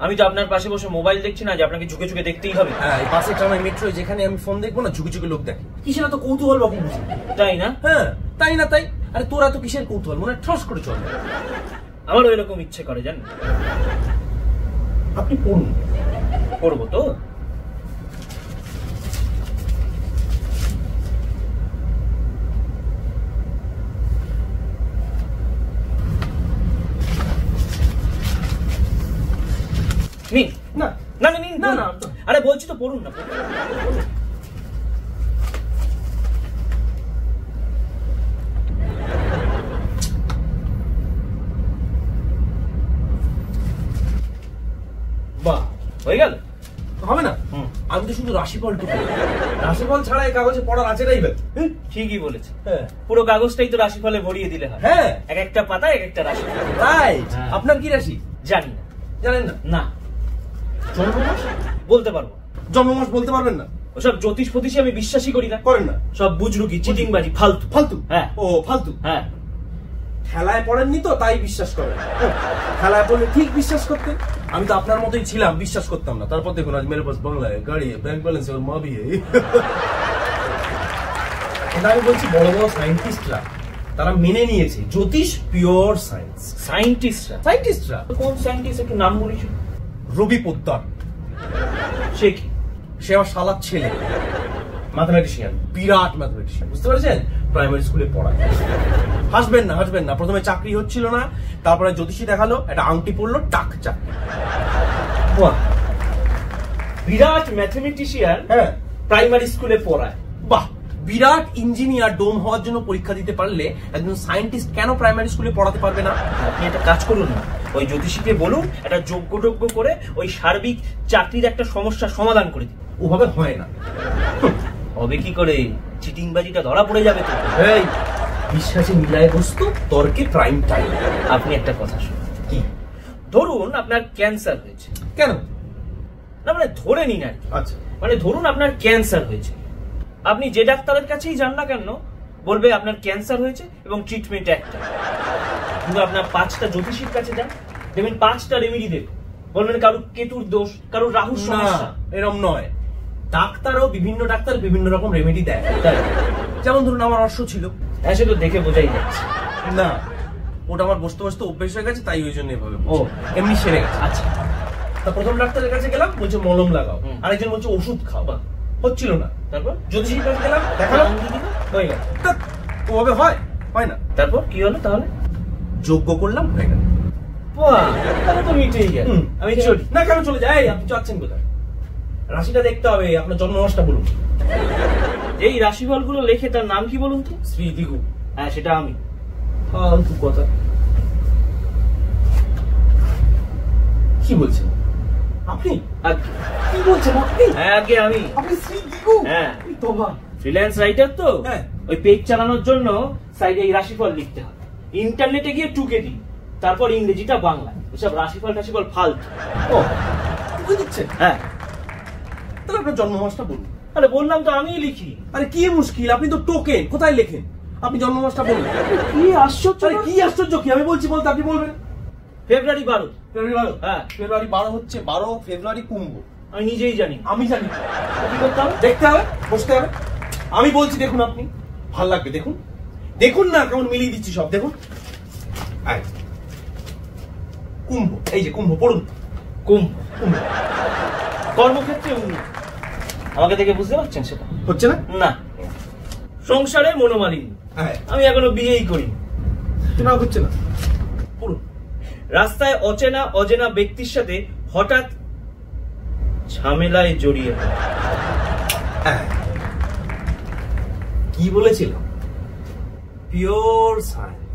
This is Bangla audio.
আমি তো আপনার পাশে বসে মোবাইল দেখছি না যে আপনাকে ঝুঁকে ঝুঁকে দেখতেই হবে। হ্যাঁ, এই পাশে ট্রামে মেট্রো যেখানে আমি ফোন দেখবো না ঝুঁকে ঝুঁকে লোক দেখে। কিসের এত কৌতূহল বাবু? তাই না? হ্যাঁ, তাই না তাই। আরে তোরা তো কিসের কৌতূহল, মনে ঠস করে চল। আমারও এরকম ইচ্ছে করে জানেন। আপনি পড়ুন। করবো তো। নিন। না না নিন না না, আরে বলছি তো পড়ুন না। বাহ, হয়ে গেল? হবে না, আমি তো শুধু রাশিফল টুকু। রাশিফল ছাড়া এই কাগজে পড়ার আছে নাই? ঠিকই বলেছে। হ্যাঁ, পুরো কাগজটাই তো রাশিফলে ভরিয়ে দিলে হয়। হ্যাঁ, এক একটা পাতা এক একটা রাশি। তাই আপনার কি রাশি? জানি না। জানেন না? না। জন্মমাস বলতে পারবো। জন্মমাস বলতে পারবেন না? ওসব জ্যোতিষ ফতিষে আমি বিশ্বাসই করি না। করেন না? সব বুজরুকি, চিটিংবাজি, ফালতু। ফালতু? হ্যাঁ। ও ফালতু। হ্যাঁ। খেলায় পড়েননি তো তাই বিশ্বাস করেন। খেলায় পড়লে ঠিক বিশ্বাস করতেন। আমি তো আপনার মতোই ছিলাম, বিশ্বাস করতাম না। তারপর দেখুন আজ মেরে পাস বাংলায় গাড়ি, ব্যাংক ব্যালেন্স और मां भी है। এটা আমি বলছি বড় বড় সায়েন্টিস্টরা তারা মেনে নিয়েছে জ্যোতিষ পিওর সায়েন্স। সায়েন্টিস্টরা কোন সায়েন্টিস্ট একটু নাম বলিস? রবি পোদ্দার। সে কি? সে আমার শালার ছেলে, ম্যাথমেটিশিয়ান, বিরাট ম্যাথমেটিশিয়ান, বুঝতে পারছেন? প্রাইমারি স্কুলে পড়ায়। হাসবেন না, হাসবেন না। প্রথমে চাকরি হচ্ছিল না, তারপরে জ্যোতিষী দেখালো, একটা আংটি পড়লো, টাক চাকরি। বিরাট ম্যাথমেটিশিয়ান, হ্যাঁ, প্রাইমারি স্কুলে পড়ায়। বাহ। বিরাট ইঞ্জিনিয়ার ডোম হওয়ার জন্য পরীক্ষা দিতে পারলে একজন সায়েন্টিস্ট কেন প্রাইমারি স্কুলে পড়াতে পারবে না? আপনি একটা কাজ করুন না, ওই জ্যোতিষীকে বলুন একটা যোগ্য করে ওই সার্বিক চাকরির একটা সমস্যার সমাধান করে দিন। ওভাবে হয় না। হবে কি করে? চিটিংবাজিটা ধরা পড়ে যাবে তো। এই বিশ্বাসে মিলায় বস্তু, তর্কে প্রাইম টাইম। আপনি একটা কথা শুনুন। কি? ধরুন আপনার ক্যান্সার হয়েছে। কেন? না মানে ধরে নিন আর কি। আচ্ছা, মানে ধরুন আপনার ক্যান্সার হয়েছে, আপনি যে ডাক্তারের কাছেই যান না কেন বলবে আপনার ক্যান্সার হয়েছে এবং ট্রিটমেন্ট একটা। কিন্তু আপনার 5টা জ্যোতিষীর কাছে যান, দেখবেন 5টা রেমেডি দেবে। বলবেন কারুর কেতুর দোষ, কারুর রাহুর সমস্যা। এরকম নয়। ডাক্তারও বিভিন্ন ডাক্তার বিভিন্ন রকম রেমেডি দেয়। যেমন ধরুন আমার অর্শ ছিল। হ্যাঁ, সে তো দেখে বোঝাই যাচ্ছে। না, ওটা আমার বসতে বসতে অভ্যেস হয়ে গেছে, তাই ওই জন্য এভাবে। ও এমনি সেরে গেছে। আচ্ছা, তা প্রথম ডাক্তারের কাছে গেলাম, বলছে মলম লাগাও। আরেকজন বলছে ওষুধ খাও। হচ্ছিল না। তারপর জ্যোতিষীর কাছে গেলাম, দেখালাম, হয়ে গেল। ওভাবে হয়? হয় না। তারপর কি হলো তাহলে? যোগ্য করলাম, হয়ে গেল। তাহলে তো মিটেই গেল। আমি চলি। না, কেন চলে যাই? আপনি যাচ্ছেন কোথায়? রাশিটা দেখতে হবে, আপনার জন্মমাসটা বলুন। এই রাশিফল গুলো লেখে তার নাম কি বলুন তো? শ্রী দিগু। হ্যাঁ, সেটা আমি। ফালতু কথা। কি বলছেন আপনি? কি বলছেন আপনি? হ্যাঁ, আগে আমি। আপনি শ্রী দিগু? হ্যাঁ। তোবা। ফ্রিল্যান্স রাইটার তো। হ্যাঁ। ওই পেজ চালানোর জন্য সাইডে এই রাশিফল লিখতে হয়। ইন্টারনেটে গিয়ে টুকে দিই, তারপর ইংরেজিটা বাংলা। ওসব রাশিফল ফালতু। ও, টুকে দিচ্ছেন? হ্যাঁ। তাহলে আপনার জন্মমাসটা বলুন। আরে বললাম তো আমিই লিখি। আরে কি মুশকিল, আপনি তো টোকেন, কোথায় লেখেন? আপনি জন্মমাসটা বলুন। কি আশ্চর্য! আরে কি আশ্চর্য কি? আমি বলছি বলতে আপনি বলবেন। ফেব্রুয়ারি 12। ফেব্রুয়ারি 12? হ্যাঁ, ফেব্রুয়ারি 12 হচ্ছে 12 ফেব্রুয়ারি কুম্ভ। আমি নিজেই জানি। আমি জানি। কি করতে হবে? দেখতে হবে, বসতে হবে। আমি বলছি দেখুন, আপনি ভাল লাগবে। দেখুন, দেখুন না কেমন মিলিয়ে দিচ্ছি সব। দেখুন, কুম্ভ, এই যে কুম্ভ, পড়ুন। কুম্ভ। কর্মক্ষেত্রে উন্নতি। আমাকে দেখে বুঝতে পারছেন সেটা হচ্ছে না? না। সংসারে মনোমালিন্য। আমি এখনো বিয়েই করিনি। না, হচ্ছে না। পড়ুন। রাস্তায় অচেনা ব্যক্তির সাথে হঠাৎ ঝামেলায় জড়িয়ে পড়ে। কি বলেছিলাম? Pure science.